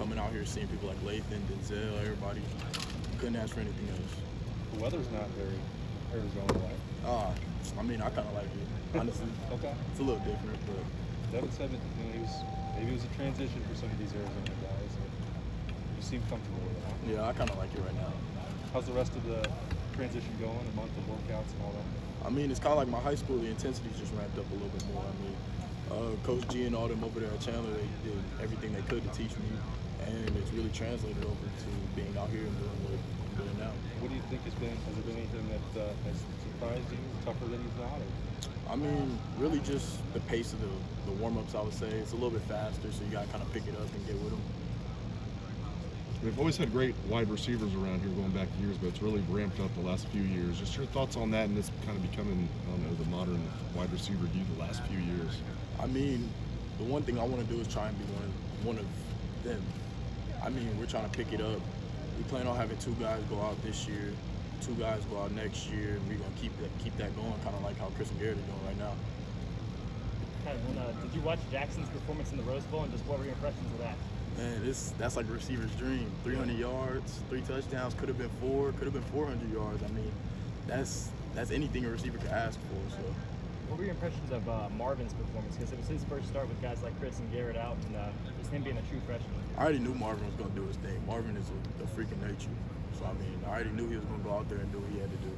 coming out here, seeing people like Lathan, Denzel, everybody, couldn't ask for anything else. The weather's not very Arizona-like. I mean, I kind of like it, honestly. Okay. It's a little different, but Devin said that maybe it was a transition for some of these Arizona guys. You seem comfortable with it, huh? yeah, I kind of like it right now. How's the rest of the transition going? A month of workouts and all that? I mean, it's kind of like my high school. The intensity's just ramped up a little bit more. I mean, Coach G and all them over there at Chandler, they did everything they could to teach me, and it's really translated over to being out here and doing what I'm doing now. What do you think has there been anything that has surprised you, tougher than you thought? Or? I mean, really just the pace of the warm-ups, I would say. It's a little bit faster, so you got to kind of pick it up and get with them. We've always had great wide receivers around here going back years, but it's really ramped up the last few years. Just your thoughts on that and this kind of becoming, I don't know, the modern wide receiver view the last few years. I mean, the one thing I want to do is try and be one of them. I mean, we're trying to pick it up. We plan on having 2 guys go out this year, 2 guys go out next year, and we're going to keep that going, kind of like how Chris and Garrett are doing right now. Did you watch Jackson's performance in the Rose Bowl, and just what were your impressions of that? Man, that's like a receiver's dream. 300 yards, 3 touchdowns, could have been 4, could have been 400 yards. I mean, that's anything a receiver could ask for. So, what were your impressions of Marvin's performance? Because it was his first start with guys like Chris and Garrett out, and just him being a true freshman. I already knew Marvin was going to do his thing. Marvin is a freak of nature. So, I mean, I already knew he was going to go out there and do what he had to do.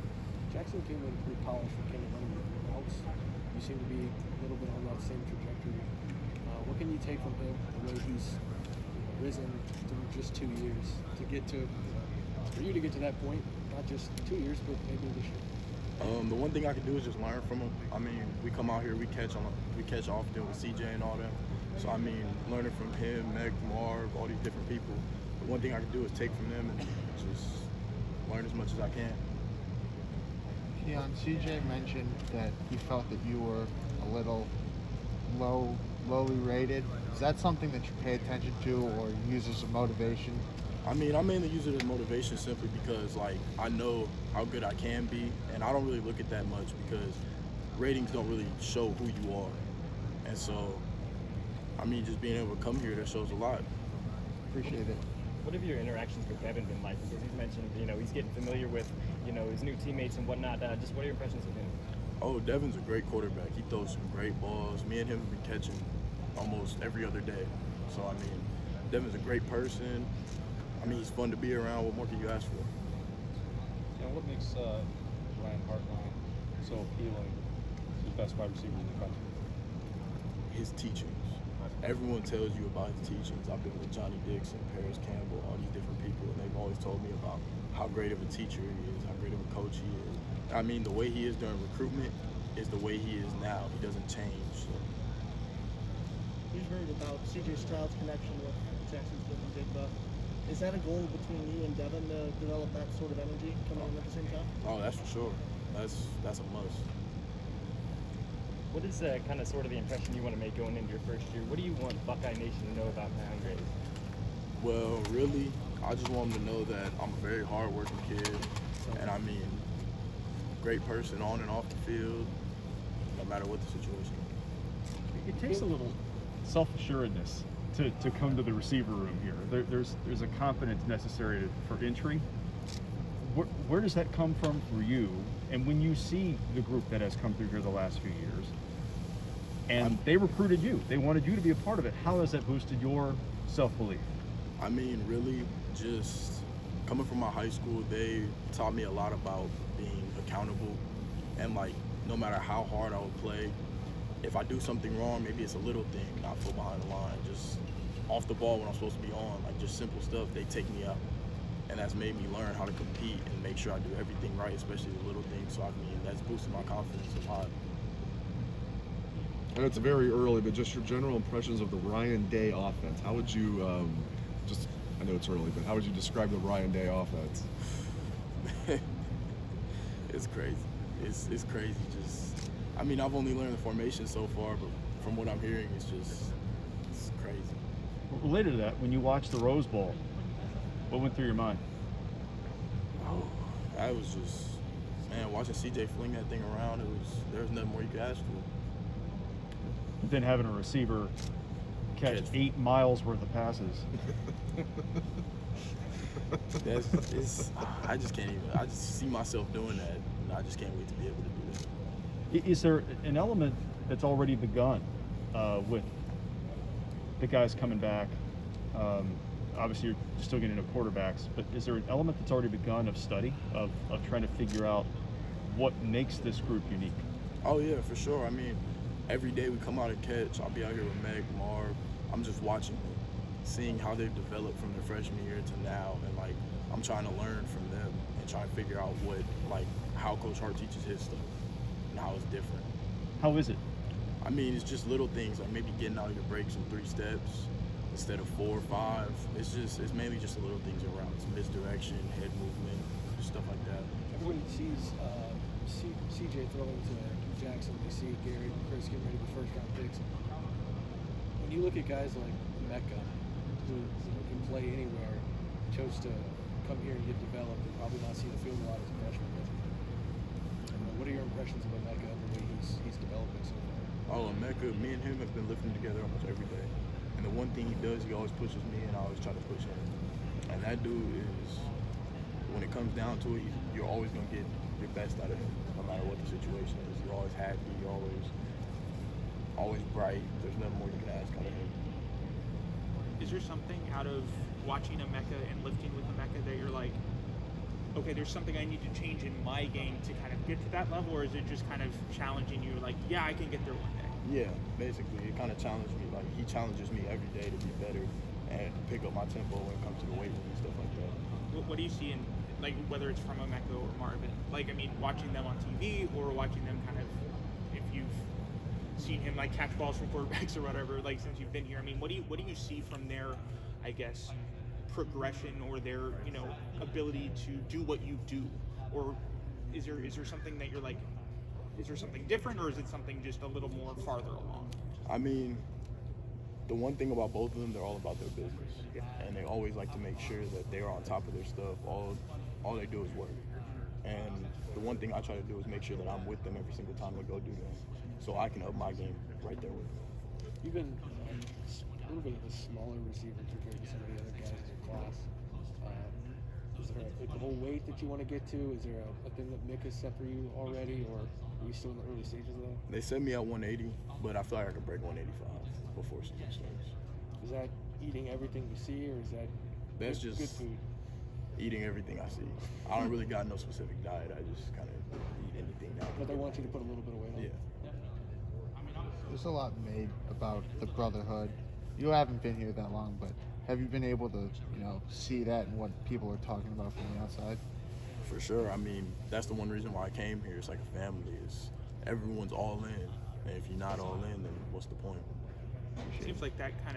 Jackson came in pretty polished for Kenny else. You seem to be a little bit on that same trajectory. What can you take from him, the way he's risen through just 2 years to get to, for you to get to that point, not just 2 years, but maybe this year? The one thing I can do is just learn from him. I mean, we come out here, we catch often with CJ and all them. So, I mean, learning from him, Meg, Marv, all these different people. The one thing I can do is take from them and just learn as much as I can. Kyion, CJ mentioned that he felt that you were a little lowly rated. Is that something that you pay attention to or use as a motivation? I mean, I mainly use it as motivation simply because, like, I know how good I can be, and I don't really look at that much because ratings don't really show who you are. And so, I mean, just being able to come here, that shows a lot. Appreciate it. What have your interactions with Devin been like? Because he's mentioned, he's getting familiar with, his new teammates and whatnot. Just what are your impressions of him? Oh, Devin's a great quarterback. He throws some great balls. Me and him have been catching almost every other day. So, I mean, Devin's a great person. I mean, he's fun to be around. What more can you ask for? And what makes Ryan Hartline so appealing to the best wide receivers in the country? His teachings. Everyone tells you about his teachings. I've been with Johnny Dixon, Paris Campbell, all these different people, and they've always told me about how great of a teacher he is, how great of a coach he is. I mean, the way he is during recruitment is the way he is now. He doesn't change. So. We've heard about C.J. Stroud's connection with Texas with Big Buck. Is that a goal between you and Devin to develop that sort of energy coming in at the same time? Oh, that's for sure. That's a must. What is kind of sort of the impression you want to make going into your first year? What do you want Buckeye Nation to know about Pound Graves? Well, really, I just want them to know that I'm a very hard-working kid, and I mean, great person on and off the field, no matter what the situation. It takes a little self-assuredness to come to the receiver room here. There's a confidence necessary for entry. Where does that come from for you? And when you see the group that has come through here the last few years, and they recruited you, they wanted you to be a part of it, how has that boosted your self-belief? I mean, really, just coming from my high school, they taught me a lot about being accountable, and like, no matter how hard I would play, if I do something wrong, maybe it's a little thing, not full behind the line, just off the ball when I'm supposed to be on, like just simple stuff, they take me out. And that's made me learn how to compete and make sure I do everything right, especially the little things. So, I mean, that's boosted my confidence a lot. I know it's very early, but just your general impressions of the Ryan Day offense. How would you, I know it's early, but how would you describe the Ryan Day offense? It's crazy. It's crazy. I mean, I've only learned the formation so far, but from what I'm hearing, it's crazy. Well, related to that, when you watch the Rose Bowl, what went through your mind? Oh, I was just, man, watching CJ fling that thing around, there was nothing more you could ask for. Then having a receiver catch 8 miles worth of passes. I just can't even. I just see myself doing that, and I just can't wait to be able to do that. Is there an element that's already begun with the guys coming back? Obviously, you're still getting into quarterbacks, but is there an element that's already begun of study, of trying to figure out what makes this group unique? Oh yeah, for sure. I mean, every day we come out and catch, I'll be out here with Meg, Marv. I'm just watching them, seeing how they've developed from their freshman year to now, and like I'm trying to learn from them and try to figure out how Coach Hart teaches his stuff and how it's different. How is it? I mean, it's just little things like maybe getting out of your breaks in 3 steps instead of 4 or 5. It's mainly just the little things around. It's misdirection, head movement, just stuff like that. Everyone sees CJ throwing to Jackson. They see Garrett and Chris getting ready for first-round picks. When you look at guys like Mecca, who can play anywhere, chose to come here and get developed and probably not see the field a lot as a freshman. What are your impressions of Mecca and the way he's developing so far? Oh, and Mecca, me and him have been lifting together almost every day. And the one thing he does, he always pushes me, and I always try to push him. And that dude is, when it comes down to it, you're always going to get your best out of him, no matter what the situation is. You're always happy, you're always bright. There's nothing more you can ask out of him. Is there something out of watching a Mecca and lifting with a Mecca that you're like, okay, there's something I need to change in my game to kind of get to that level, or is it just kind of challenging you, like, yeah, I can get there one day? Yeah, basically, it kind of challenged me. Like, he challenges me every day to be better and pick up my tempo when it comes to the weight room and stuff like that. What do you see in, like, whether it's from a Mecca or Marvin? Like, I mean, watching them on TV or watching them kind of, if you've seen him, like, catch balls from quarterbacks or whatever, like, since you've been here, I mean, what do you see from their, I guess, progression or their, ability to do what you do? Or is there something that you're like, is there something different, or is it something just a little more farther along? I mean, the one thing about both of them, they're all about their business. And they always like to make sure that they're on top of their stuff. All they do is work. And the one thing I try to do is make sure that I'm with them every single time they go do that, so I can up my game right there with them. You've been a little bit of a smaller receiver compared to some of the other guys in your class. Is there the whole weight that you want to get to? Is there a thing that Mick has set for you already, or are you still in the early stages of that? They set me at 180, but I feel like I could break 185 before season starts. Is that eating everything you see, or is that That's good, just good food? Eating everything I see. I don't really got no specific diet. I just kind of eat anything that I can But they get. want you to put a little bit of weight on. Yeah. There's a lot made about the brotherhood. You haven't been here that long, but have you been able to, see that and what people are talking about from the outside? For sure. I mean, that's the one reason why I came here. It's like a family. Everyone's all in. And if you're not all in, then what's the point? Seems like that kind of